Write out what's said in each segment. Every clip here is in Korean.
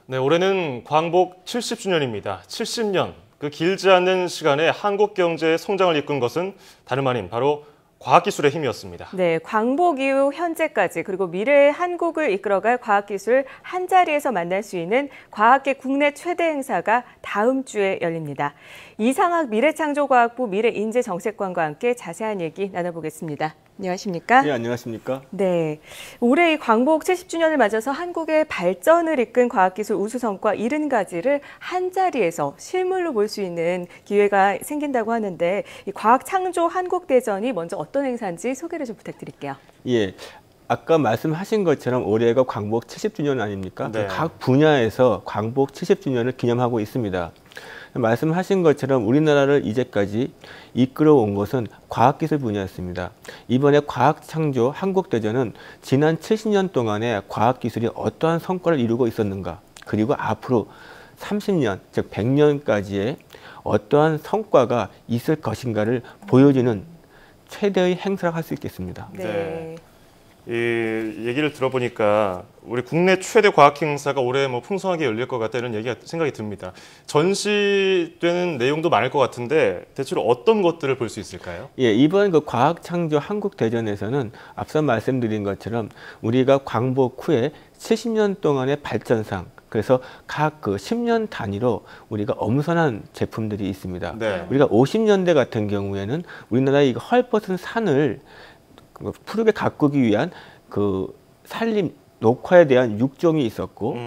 네, 올해는 광복 70주년입니다. 70년, 그 길지 않은 시간에 한국 경제의 성장을 이끈 것은 다름 아닌 바로 과학기술의 힘이었습니다. 네, 광복 이후 현재까지 그리고 미래의 한국을 이끌어갈 과학기술 한자리에서 만날 수 있는 과학계 국내 최대 행사가 다음 주에 열립니다. 이상학 미래창조과학부 미래인재정책관과 함께 자세한 얘기 나눠보겠습니다. 안녕하십니까? 네, 안녕하십니까? 네, 올해 이 광복 70주년을 맞아서 한국의 발전을 이끈 과학기술 우수성과 70가지를 한자리에서 실물로 볼 수 있는 기회가 생긴다고 하는데 이 과학창조 한국대전이 먼저 어떤 행사인지 소개를 좀 부탁드릴게요. 예, 아까 말씀하신 것처럼 올해가 광복 70주년 아닙니까? 네. 각 분야에서 광복 70주년을 기념하고 있습니다. 말씀하신 것처럼 우리나라를 이제까지 이끌어온 것은 과학기술 분야였습니다. 이번에 과학창조 한국대전은 지난 70년 동안에 과학기술이 어떠한 성과를 이루고 있었는가, 그리고 앞으로 30년, 즉 100년까지의 어떠한 성과가 있을 것인가를 보여주는 최대의 행사라고 할 수 있겠습니다. 네. 이 얘기를 들어보니까 우리 국내 최대 과학 행사가 올해 풍성하게 열릴 것 같다는 생각이 듭니다. 전시되는 내용도 많을 것 같은데 대체로 어떤 것들을 볼 수 있을까요? 예, 이번 그 과학창조 한국대전에서는 앞서 말씀드린 것처럼 우리가 광복 후에 70년 동안의 발전상, 그래서 각 그 10년 단위로 우리가 엄선한 제품들이 있습니다. 네. 우리가 50년대 같은 경우에는 우리나라의 이거 헐벗은 산을 푸르게 가꾸기 위한 그 산림 녹화에 대한 육종이 있었고,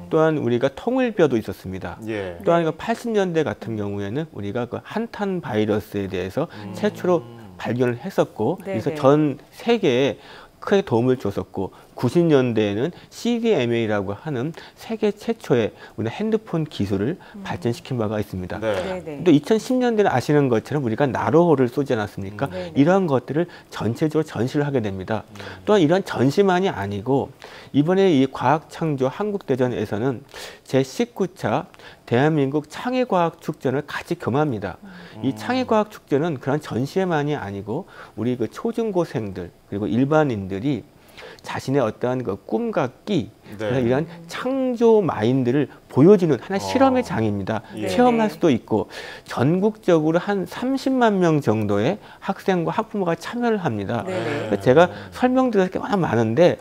또한 우리가 통일벼도 있었습니다. 예. 또한 80년대 같은 경우에는 우리가 그 한탄 바이러스에 대해서 최초로 발견을 했었고, 그래서 전 세계에 크게 도움을 줬었고, 90년대에는 CDMA라고 하는 세계 최초의 우리 핸드폰 기술을 발전시킨 바가 있습니다. 네. 또 2010년대는 아시는 것처럼 우리가 나로호를 쏘지 않았습니까? 이러한 것들을 전체적으로 전시를 하게 됩니다. 또한 이런 전시만이 아니고 이번에 이 과학창조 한국대전에서는 제19차 대한민국 창의과학축전을 같이 겸합니다. 이 창의과학축전은 그런 전시회만이 아니고 우리 그 초중고생들 그리고 일반인들이 자신의 어떠한 그 꿈과 끼, 이런 창조 마인드를 보여주는 하나의 실험의 장입니다. 체험할 수도 있고 전국적으로 한 30만 명 정도의 학생과 학부모가 참여를 합니다. 제가 설명드릴 게 많은데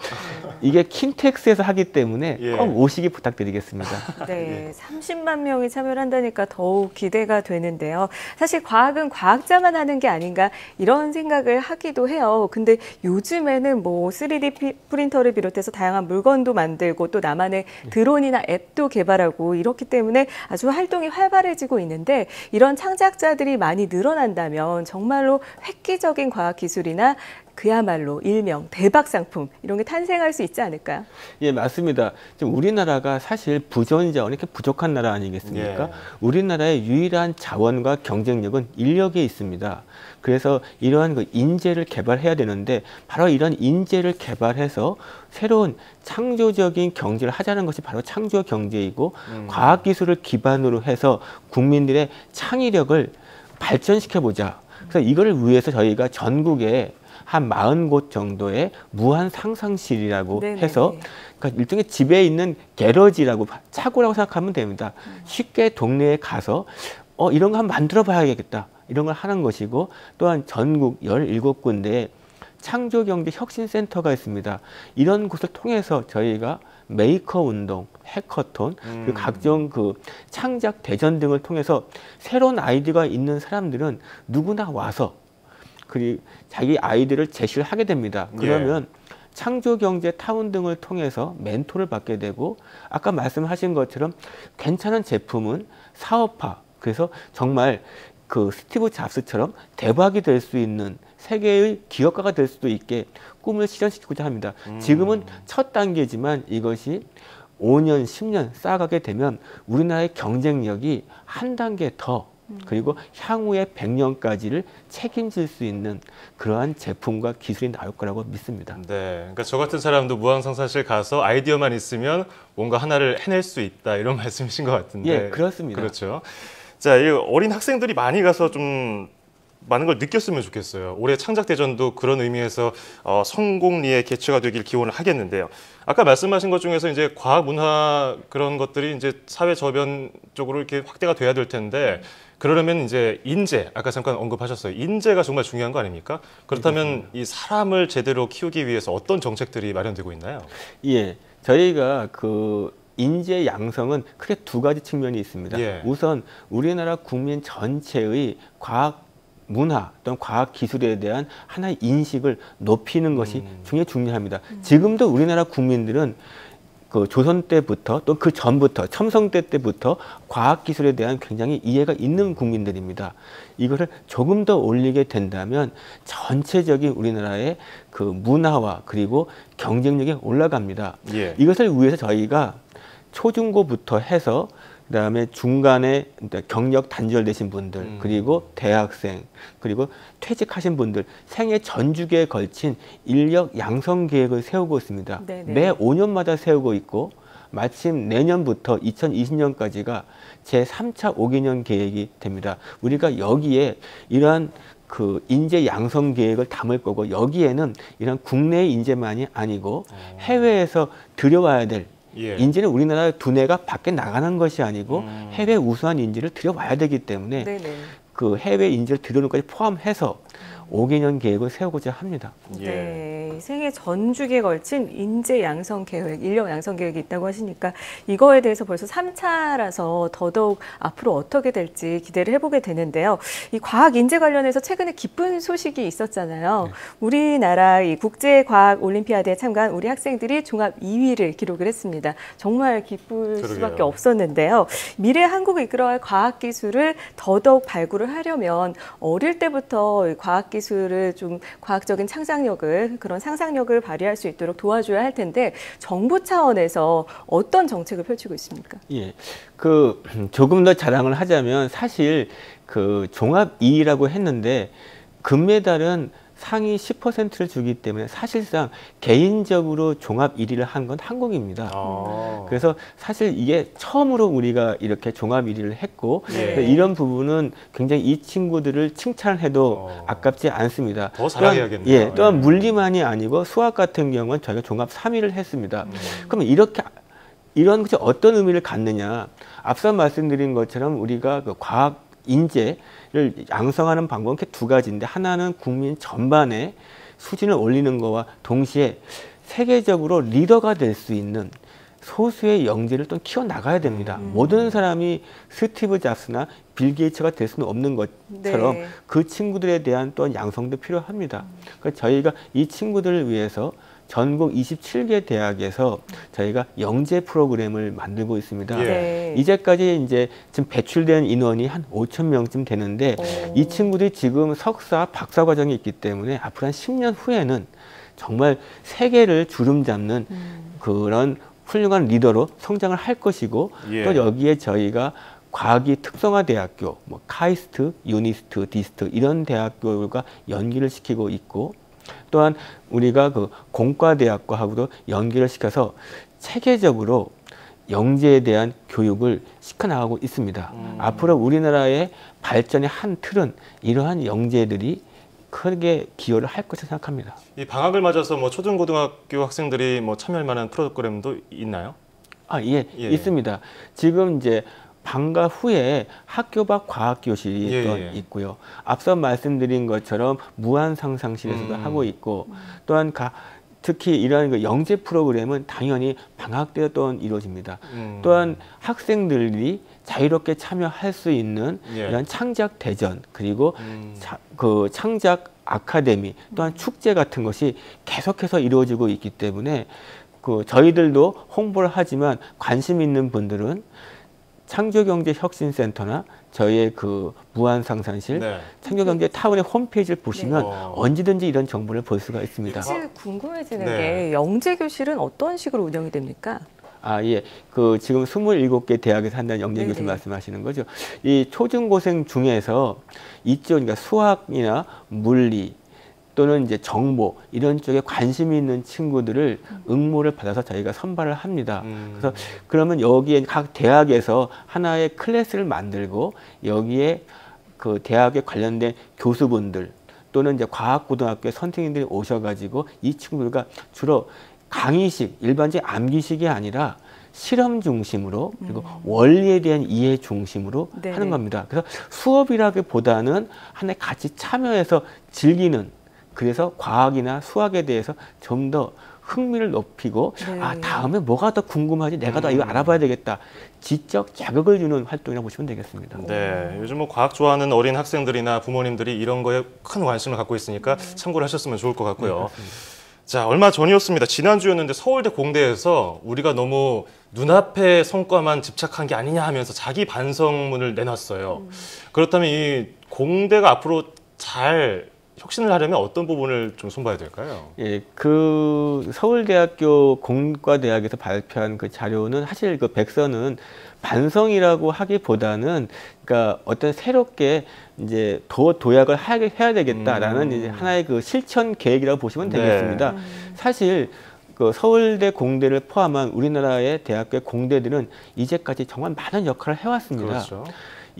이게 킨텍스에서 하기 때문에 꼭 오시기 부탁드리겠습니다. 네, 30만 명이 참여를 한다니까 더욱 기대가 되는데요. 사실 과학은 과학자만 하는 게 아닌가 이런 생각을 하기도 해요. 근데 요즘에는 3D 프린터를 비롯해서 다양한 물건도 만들고 또 나만의 드론이나 앱도 개발하고 이렇기 때문에 아주 활동이 활발해지고 있는데 이런 창작자들이 많이 늘어난다면 정말로 획기적인 과학기술이나 그야말로 일명 대박 상품 이런 게 탄생할 수 있지 않을까요? 예, 맞습니다. 지금 우리나라가 사실 부전 자원이 이렇게 부족한 나라 아니겠습니까? 우리나라의 유일한 자원과 경쟁력은 인력에 있습니다. 그래서 이러한 그 인재를 개발해야 되는데 바로 이런 인재를 개발해서 새로운 창조적인 경제를 하자는 것이 바로 창조 경제이고 과학기술을 기반으로 해서 국민들의 창의력을 발전시켜보자. 그래서 이걸 위해서 저희가 전국에 한 40곳 정도의 무한 상상실이라고 해서 그러니까 일종의 집에 있는 게러지라고 차고라고 생각하면 됩니다. 쉽게 동네에 가서 이런 거 한번 만들어 봐야겠다. 이런 걸 하는 것이고 또한 전국 17군데에 창조경제혁신센터가 있습니다. 이런 곳을 통해서 저희가 메이커 운동, 해커톤, 그리고 각종 그 창작 대전 등을 통해서 새로운 아이디어가 있는 사람들은 누구나 와서 그리고 자기 아이디어를 제시를 하게 됩니다. 그러면 창조경제 타운 등을 통해서 멘토를 받게 되고 아까 말씀하신 것처럼 괜찮은 제품은 사업화, 그래서 정말 그 스티브 잡스처럼 대박이 될 수 있는 세계의 기업가가 될 수도 있게 꿈을 실현시키고자 합니다. 지금은 첫 단계지만 이것이 5년, 10년 쌓아가게 되면 우리나라의 경쟁력이 한 단계 더 그리고 향후의 100년까지를 책임질 수 있는 그러한 제품과 기술이 나올 거라고 믿습니다. 네, 그러니까 저 같은 사람도 무항상사실 가서 아이디어만 있으면 뭔가 하나를 해낼 수 있다 이런 말씀이신 것 같은데. 예, 그렇습니다. 그렇죠. 자, 이 어린 학생들이 많이 가서 좀 많은 걸 느꼈으면 좋겠어요. 올해 창작대전도 그런 의미에서 성공리에 개최가 되길 기원을 하겠는데요. 아까 말씀하신 것 중에서 이제 과학 문화 그런 것들이 이제 사회 저변 쪽으로 이렇게 확대가 돼야 될 텐데 그러려면 이제 인재, 아까 잠깐 언급하셨어요. 인재가 정말 중요한 거 아닙니까? 그렇다면 이 사람을 제대로 키우기 위해서 어떤 정책들이 마련되고 있나요? 예, 저희가 그 인재 양성은 크게 두 가지 측면이 있습니다. 예. 우선 우리나라 국민 전체의 과학 문화 또는 과학 기술에 대한 하나의 인식을 높이는 것이 굉장히 중요합니다. 지금도 우리나라 국민들은 그 조선 때부터 또 그 전부터 첨성대 때부터 과학 기술에 대한 굉장히 이해가 있는 국민들입니다. 이것을 조금 더 올리게 된다면 전체적인 우리나라의 그 문화와 그리고 경쟁력이 올라갑니다. 예. 이것을 위해서 저희가 초중고부터 해서 그다음에 중간에 경력 단절되신 분들, 그리고 대학생, 그리고 퇴직하신 분들 생애 전주기에 걸친 인력 양성 계획을 세우고 있습니다. 네네. 매 5년마다 세우고 있고 마침 내년부터 2020년까지가 제3차 5개년 계획이 됩니다. 우리가 여기에 이러한 그 인재 양성 계획을 담을 거고 여기에는 이런 국내의 인재만이 아니고 해외에서 들여와야 될 예. 인재는 우리나라 두뇌가 밖에 나가는 것이 아니고 해외 우수한 인재를 들여와야 되기 때문에 네네. 그 해외 인재를 들여오는 것까지 포함해서 5개년 계획을 세우고자 합니다. 예. 네, 생애 전 주기에 걸친 인재 양성 계획, 인력 양성 계획이 있다고 하시니까 이거에 대해서 벌써 3차라서 더더욱 앞으로 어떻게 될지 기대를 해보게 되는데요. 이 과학 인재 관련해서 최근에 기쁜 소식이 있었잖아요. 네. 우리나라 이 국제과학 올림피아드에 참가한 우리 학생들이 종합 2위를 기록을 했습니다. 정말 기쁠 그러게요. 수밖에 없었는데요. 미래 한국을 이끌어갈 과학 기술을 더더욱 발굴을 하려면 어릴 때부터 과학 기술을 좀 과학적인 창작력을 그런 상상력을 발휘할 수 있도록 도와줘야 할 텐데 정부 차원에서 어떤 정책을 펼치고 있습니까? 예, 그 조금 더 자랑을 하자면 사실 그 종합 2위라고 했는데 금메달은 상위 10%를 주기 때문에 사실상 개인적으로 종합 1위를 한 건 한국입니다. 그래서 사실 이게 처음으로 우리가 이렇게 종합 1위를 했고 예. 이런 부분은 굉장히 이 친구들을 칭찬해도 아깝지 않습니다. 더 자랑해야겠네요. 예, 또한 예. 물리만이 아니고 수학 같은 경우는 저희가 종합 3위를 했습니다. 그러면 이렇게 이런 것이 어떤 의미를 갖느냐? 앞서 말씀드린 것처럼 우리가 그 과학 인재를 양성하는 방법은 이렇게 두 가지인데 하나는 국민 전반의 수준을 올리는 것과 동시에 세계적으로 리더가 될 수 있는 소수의 영재를 또 키워나가야 됩니다. 모든 사람이 스티브 잡스나 빌 게이츠가 될 수는 없는 것처럼 네. 그 친구들에 대한 또 양성도 필요합니다. 그러니까 저희가 이 친구들을 위해서 전국 27개 대학에서 저희가 영재 프로그램을 만들고 있습니다. 예. 네. 이제까지 이제 지금 배출된 인원이 한 5천 명쯤 되는데 이 친구들이 지금 석사, 박사 과정이 있기 때문에 앞으로 한 10년 후에는 정말 세계를 주름 잡는 그런 훌륭한 리더로 성장을 할 것이고 예. 또 여기에 저희가 과학이 특성화 대학교, 뭐 카이스트, 유니스트, 디스트 이런 대학교가 연기를 시키고 있고 또한 우리가 그 공과대학과하고도 연계를 시켜서 체계적으로 영재에 대한 교육을 시켜나가고 있습니다. 앞으로 우리나라의 발전의 한 틀은 이러한 영재들이 크게 기여를 할 것이라 생각합니다. 이 방학을 맞아서 뭐 초중고등학교 학생들이 뭐 참여할 만한 프로그램도 있나요? 아, 예, 예. 있습니다. 지금 이제 방과 후에 학교 밖 과학 교실이 예, 또 예. 있고요. 앞서 말씀드린 것처럼 무한 상상실에서도 하고 있고 또한 특히 이러한 그 영재 프로그램은 당연히 방학 때 또한 이루어집니다. 또한 학생들이 자유롭게 참여할 수 있는 예. 이런 창작 대전 그리고 그 창작 아카데미 또한 축제 같은 것이 계속해서 이루어지고 있기 때문에 그 저희들도 홍보를 하지만 관심 있는 분들은 창조경제혁신센터나 저희의 그 무한상상실, 네. 창조경제 타운의 홈페이지를 보시면 네. 언제든지 이런 정보를 볼 수가 있습니다. 사실 궁금해지는 네. 게 영재 교실은 어떤 식으로 운영이 됩니까? 아, 예. 그 지금 27개 대학에서 한다는 영재 교실 네네. 말씀하시는 거죠. 이 초중고생 중에서 이쪽, 그러니까 수학이나 물리 또는 이제 정보 이런 쪽에 관심이 있는 친구들을 응모를 받아서 저희가 선발을 합니다. 그래서 그러면 여기에 각 대학에서 하나의 클래스를 만들고 여기에 그 대학에 관련된 교수분들 또는 이제 과학고등학교 선생님들이 오셔가지고 이 친구들과 주로 강의식, 일반적인 암기식이 아니라 실험 중심으로 그리고 원리에 대한 이해 중심으로 네네. 하는 겁니다. 그래서 수업이라기보다는 하나에 같이 참여해서 즐기는, 그래서 과학이나 수학에 대해서 좀 더 흥미를 높이고 네. 아, 다음에 뭐가 더 궁금하지? 내가 더 이거 알아봐야 되겠다. 지적 자극을 주는 활동이라고 보시면 되겠습니다. 네, 요즘 뭐 과학 좋아하는 어린 학생들이나 부모님들이 이런 거에 큰 관심을 갖고 있으니까 참고를 하셨으면 좋을 것 같고요. 자, 얼마 전이었습니다. 지난주였는데 서울대 공대에서 우리가 너무 눈앞의 성과만 집착한 게 아니냐 하면서 자기 반성문을 내놨어요. 그렇다면 이 공대가 앞으로 잘 혁신을 하려면 어떤 부분을 좀 손봐야 될까요? 예, 그 서울대학교 공과대학에서 발표한 그 자료는 사실 그 백서는 반성이라고 하기보다는 그러니까 어떤 새롭게 이제 더 도약을 해야 되겠다라는 이제 하나의 그 실천 계획이라고 보시면 되겠습니다. 사실 그 서울대 공대를 포함한 우리나라의 대학교의 공대들은 이제까지 정말 많은 역할을 해왔습니다. 그렇죠.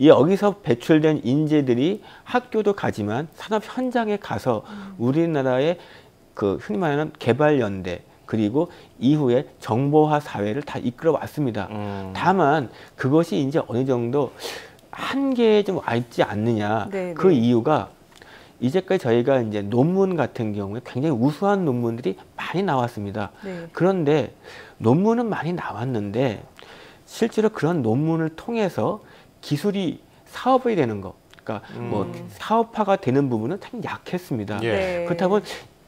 여기서 배출된 인재들이 학교도 가지만 산업 현장에 가서 우리나라의 그 흔히 말하는 개발연대 그리고 이후에 정보화 사회를 다 이끌어 왔습니다. 다만 그것이 이제 어느 정도 한계에 좀 와 있지 않느냐. 네네. 그 이유가 이제까지 저희가 이제 논문 같은 경우에 굉장히 우수한 논문들이 많이 나왔습니다. 네. 그런데 논문은 많이 나왔는데 실제로 그런 논문을 통해서 기술이 사업이 되는 거, 그러니까 뭐 사업화가 되는 부분은 참 약했습니다. 예. 네. 그렇다고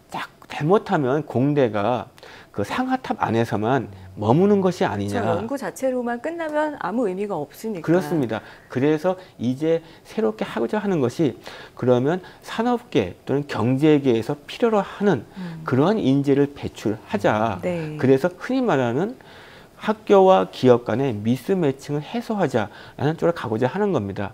딱 잘못하면 공대가 그 상하탑 안에서만 머무는 것이 저 아니냐. 연구 자체로만 끝나면 아무 의미가 없으니까. 그렇습니다. 그래서 이제 새롭게 하고자 하는 것이 그러면 산업계 또는 경제계에서 필요로 하는 그러한 인재를 배출하자. 네. 그래서 흔히 말하는 학교와 기업 간의 미스매칭을 해소하자라는 쪽으로 가고자 하는 겁니다.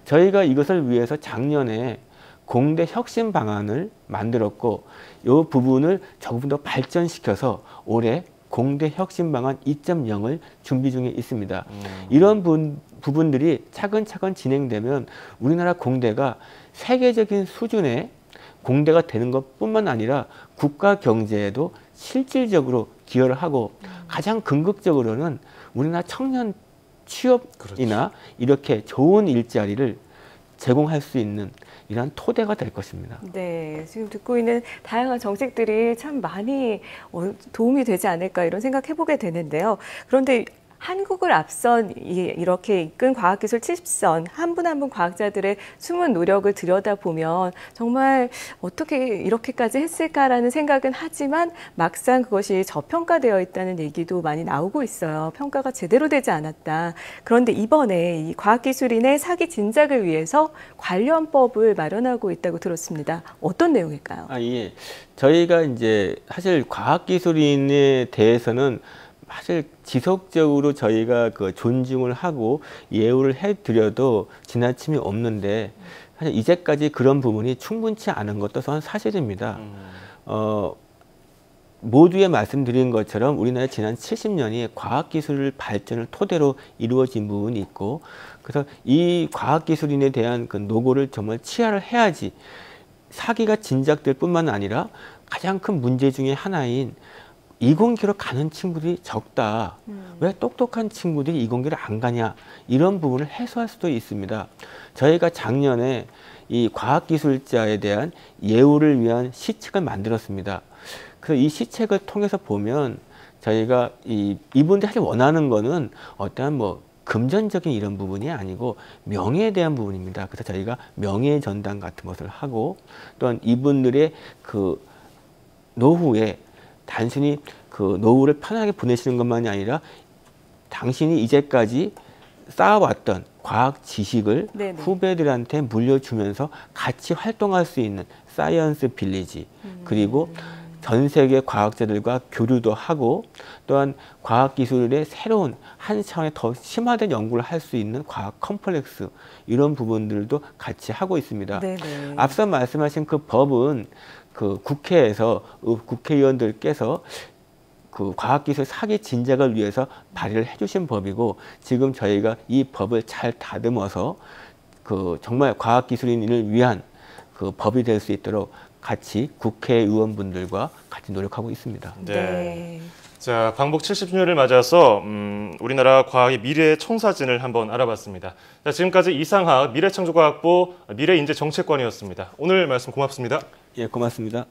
저희가 이것을 위해서 작년에 공대 혁신 방안을 만들었고 이 부분을 조금 더 발전시켜서 올해 공대 혁신 방안 2.0을 준비 중에 있습니다. 이런 부분들이 차근차근 진행되면 우리나라 공대가 세계적인 수준의 공대가 되는 것뿐만 아니라 국가 경제에도 실질적으로 기여를 하고 가장 궁극적으로는 우리나라 청년 취업이나 이렇게 좋은 일자리를 제공할 수 있는 이러한 토대가 될 것입니다. 네, 지금 듣고 있는 다양한 정책들이 참 많이 도움이 되지 않을까 이런 생각해보게 되는데요. 그런데 한국을 앞선 이렇게 이끈 과학기술 70선 한 분 한 분 과학자들의 숨은 노력을 들여다보면 정말 어떻게 이렇게까지 했을까라는 생각은 하지만 막상 그것이 저평가되어 있다는 얘기도 많이 나오고 있어요. 평가가 제대로 되지 않았다. 그런데 이번에 이 과학기술인의 사기 진작을 위해서 관련법을 마련하고 있다고 들었습니다. 어떤 내용일까요? 예. 저희가 이제 사실 과학기술인에 대해서는 사실 지속적으로 저희가 그 존중을 하고 예우를 해드려도 지나침이 없는데 사실 이제까지 그런 부분이 충분치 않은 것도 사실입니다. 모두에 말씀드린 것처럼 우리나라 지난 70년이 과학기술 발전을 토대로 이루어진 부분이 있고 그래서 이 과학기술인에 대한 그 노고를 정말 치하를 해야지 사기가 진작될 뿐만 아니라 가장 큰 문제 중에 하나인 이공계로 가는 친구들이 적다. 왜 똑똑한 친구들이 이공계를 안 가냐. 이런 부분을 해소할 수도 있습니다. 저희가 작년에 이 과학기술자에 대한 예우를 위한 시책을 만들었습니다. 그래서 이 시책을 통해서 보면 저희가 이분들이 사실 원하는 거는 어떠한 뭐 금전적인 이런 부분이 아니고 명예에 대한 부분입니다. 그래서 저희가 명예 전당 같은 것을 하고 또한 이분들의 그 노후에 단순히 그 노후를 편하게 보내시는 것만이 아니라 당신이 이제까지 쌓아왔던 과학 지식을 네네. 후배들한테 물려주면서 같이 활동할 수 있는 사이언스 빌리지 그리고 전 세계 과학자들과 교류도 하고 또한 과학기술의 새로운 한 차원의 더 심화된 연구를 할 수 있는 과학 컴플렉스 이런 부분들도 같이 하고 있습니다. 네네. 앞서 말씀하신 그 법은 그 국회에서 국회의원들께서 그 과학기술 사기 진작을 위해서 발의를 해주신 법이고 지금 저희가 이 법을 잘 다듬어서 그 정말 과학기술인을 위한 그 법이 될 수 있도록 같이 국회의원분들과 같이 노력하고 있습니다. 네. 자, 광복 70주년을 맞아서 우리나라 과학의 미래의 청사진을 한번 알아봤습니다. 자, 지금까지 이상학 미래창조과학부 미래인재정책관이었습니다. 오늘 말씀 고맙습니다. 예, 고맙습니다.